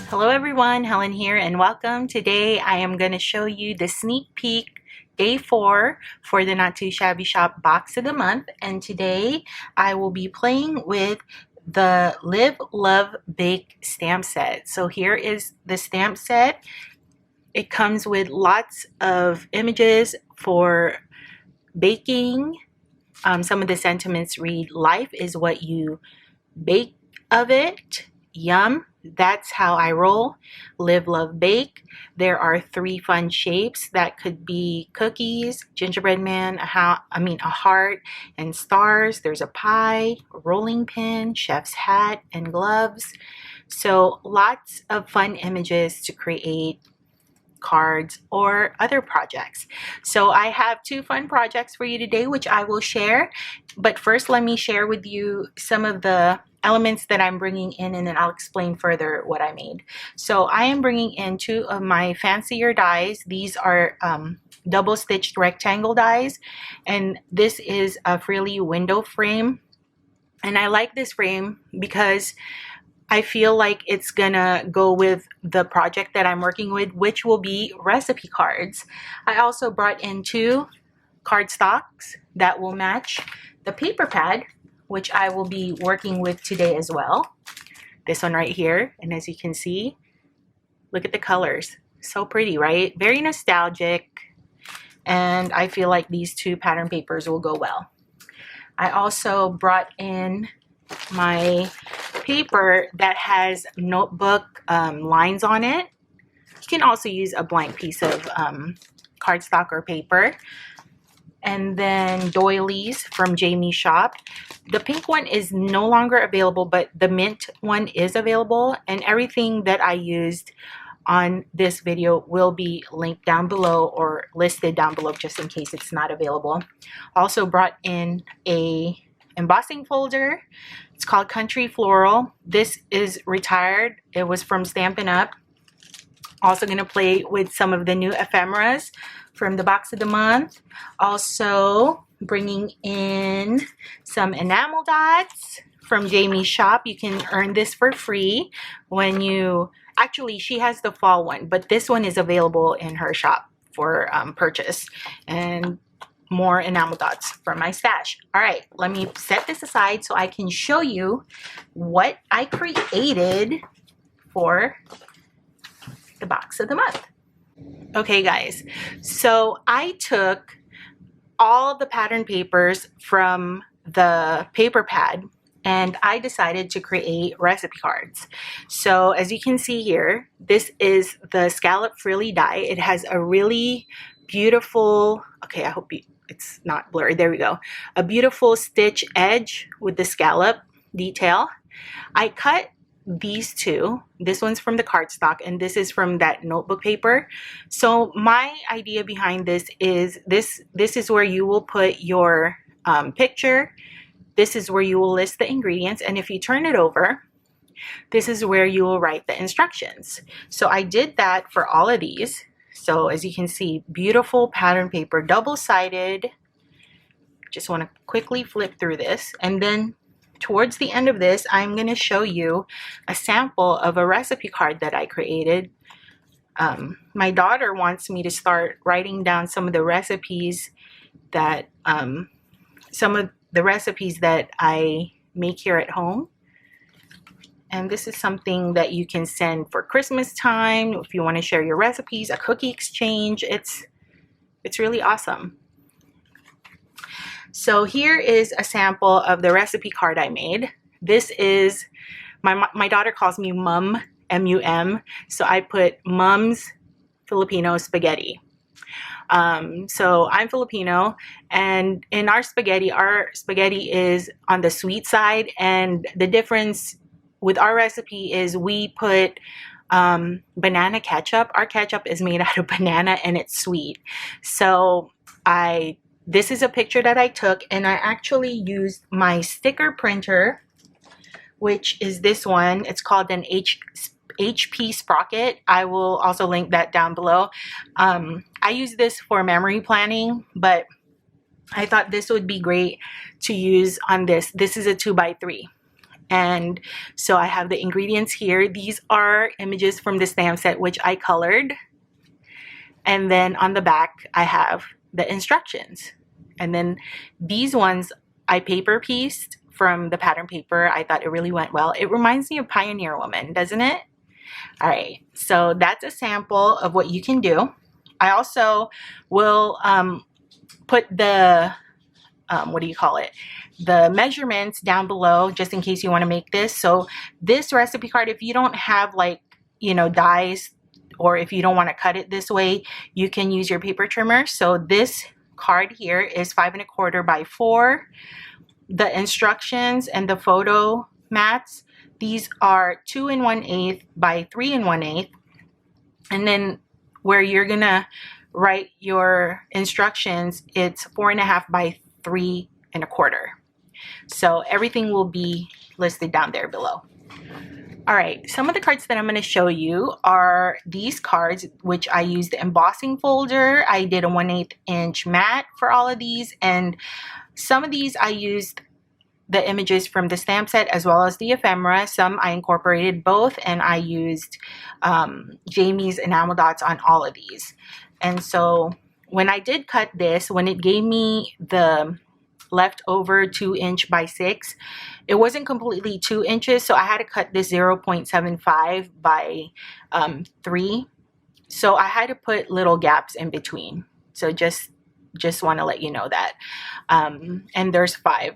Hello everyone, Helen here and welcome. Today I am going to show you the sneak peek day 4 for the Not Too Shabby Shop box of the month, and today I will be playing with the Live, Love, Bake stamp set. So here is the stamp set. It comes with lots of images for baking. Some of the sentiments read, "Life is what you bake of it. Yum. That's how I roll. Live, love, bake." There are 3 fun shapes that could be cookies, gingerbread man, a heart, and stars. There's a pie, a rolling pin, chef's hat, and gloves. So lots of fun images to create cards or other projects. So I have 2 fun projects for you today, which I will share. But first, let me share with you some of the elements that I'm bringing in, and then I'll explain further what I made. So I am bringing in 2 of my fancier dies. These are double stitched rectangle dies, and this is a frilly window frame. And I like this frame because I feel like it's gonna go with the project that I'm working with, which will be recipe cards. I also brought in 2 cardstocks that will match the paper pad, which I will be working with today as well. This one right here, and as you can see, look at the colors. So pretty, right? Very nostalgic, and I feel like these 2 pattern papers will go well. I also brought in my paper that has notebook lines on it. You can also use a blank piece of cardstock or paper. And then Doilies from Shabby Shop. The pink one is no longer available, but the mint one is available, and everything that I used on this video will be linked down below or listed down below just in case it's not available. Also brought in a embossing folder. It's called Country Floral. This is retired. It was from Stampin' Up. Also going to play with some of the new ephemeras from the box of the month. Also bringing in some enamel dots from Shabby Shop. You can earn this for free when you... Actually, she has the fall one, but this one is available in her shop for purchase. And more enamel dots from my stash. All right, let me set this aside so I can show you what I created for the box of the month. Okay guys, so I took all the pattern papers from the paper pad and I decided to create recipe cards. So as you can see here, this is the scallop frilly die. It has a really beautiful, okay, I hope it's not blurry. There we go. A beautiful stitch edge with the scallop detail. I cut these 2. This one's from the cardstock and this is from that notebook paper. So my idea behind this is this is where you will put your picture. This is where you will list the ingredients, and if you turn it over, this is where you will write the instructions. So I did that for all of these. So as you can see, beautiful pattern paper, double-sided. Just want to quickly flip through this, and then towards the end of this, I'm going to show you a sample of a recipe card that I created. My daughter wants me to start writing down some of the recipes that I make here at home. And this is something that you can send for Christmas time if you want to share your recipes, a cookie exchange. It's really awesome. So here is a sample of the recipe card I made. This is, my daughter calls me Mum, M-U-M. So I put Mum's Filipino spaghetti. So I'm Filipino, and in our spaghetti is on the sweet side, and the difference with our recipe is we put banana ketchup. Our ketchup is made out of banana and it's sweet. So this is a picture that I took, and I actually used my sticker printer, which is this one. It's called an HP Sprocket. I will also link that down below. I use this for memory planning, but I thought this would be great to use on this. This is a 2x3. And so I have the ingredients here. These are images from the stamp set which I colored. And then on the back I have the instructions. And then these ones I paper pieced from the pattern paper. I thought it really went well. It reminds me of Pioneer Woman, doesn't it? All right, so that's a sample of what you can do. I also will put the what do you call it, the measurements down below just in case you want to make this. So this recipe card, if you don't have, like, you know, dies, or if you don't want to cut it this way, you can use your paper trimmer. So this card here is 5 1/4 by 4. The instructions and the photo mats, these are 2 1/8 by 3 1/8. And then where you're gonna write your instructions, it's 4 1/2 by 3 1/4. So everything will be listed down there below. All right, some of the cards that I'm going to show you are these cards, which I used the embossing folder. I did a 1/8 inch mat for all of these, and some of these I used the images from the stamp set as well as the ephemera. Some I incorporated both, and I used Jamie's enamel dots on all of these. And so when I did cut this, when it gave me the leftover 2 inch by 6, it wasn't completely 2 inches, so I had to cut this 0.75 by 3. So I had to put little gaps in between. So just want to let you know that. And there's 5.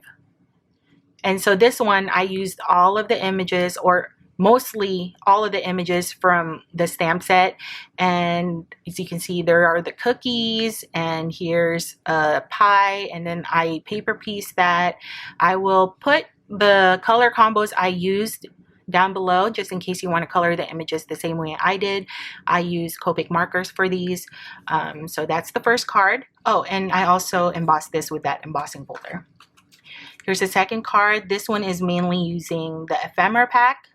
And so this one, I used all of the images, or mostly all of the images from the stamp set. And as you can see, there are the cookies, and here's a pie, and then I paper pieced that. I will put the color combos I used down below just in case you want to color the images the same way I did. I use Copic markers for these. So that's the first card. Oh, and I also embossed this with that embossing folder. Here's the second card. This one is mainly using the ephemera pack.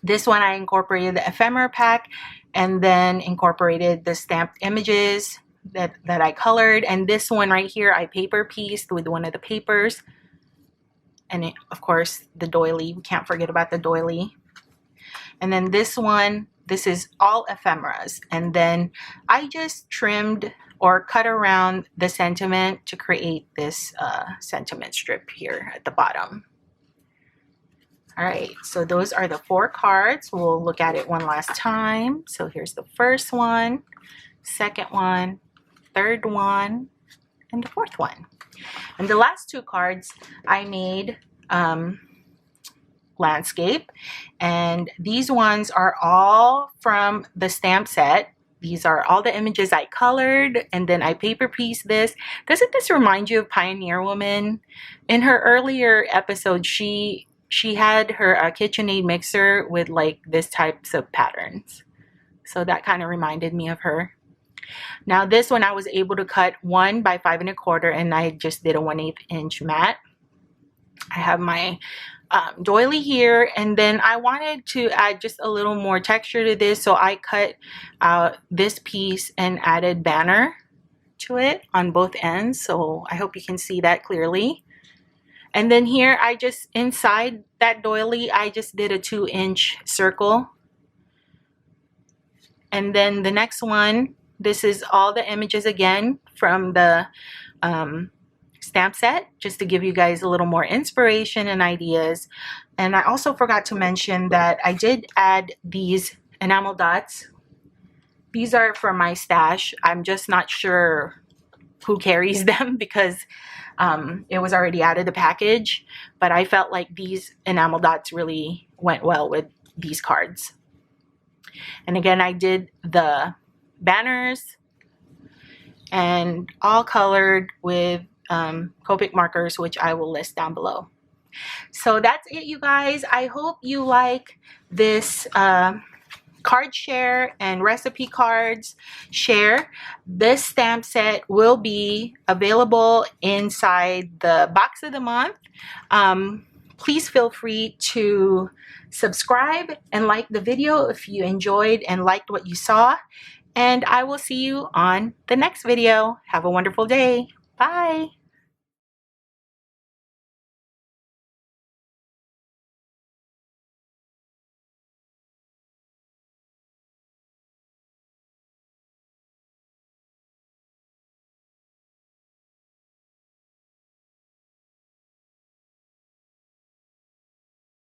This one I incorporated the ephemera pack and then incorporated the stamped images that I colored. And this one right here I paper pieced with one of the papers. And it, of course, the doily. We can't forget about the doily. And then this one, this is all ephemeras. And then I just trimmed or cut around the sentiment to create this sentiment strip here at the bottom. All right, so those are the 4 cards. We'll look at it one last time. So here's the first one, second one, third one, and the fourth one. And the last 2 cards I made landscape, and these ones are all from the stamp set. These are all the images I colored, and then I paper pieced this. Doesn't this remind you of Pioneer Woman? In her earlier episode, she had her KitchenAid mixer with like this types of patterns. So that kind of reminded me of her. Now this one I was able to cut 1 by 5 1/4, and I just did a 1/8 inch mat. I have my doily here, and then I wanted to add just a little more texture to this, so I cut this piece and added banner to it on both ends. So I hope you can see that clearly. And then here I just, inside that doily, I just did a 2 inch circle. And then the next one, this is all the images again from the stamp set, just to give you guys a little more inspiration and ideas. And I also forgot to mention that I did add these enamel dots. These are for my stash. I'm just not sure who carries them because it was already out of the package, but I felt like these enamel dots really went well with these cards. And again, I did the banners and all colored with Copic markers, which I will list down below. So that's it, you guys. I hope you like this card share and recipe cards share. This stamp set will be available inside the box of the month. Please feel free to subscribe and like the video if you enjoyed and liked what you saw. And I will see you on the next video. Have a wonderful day. Bye.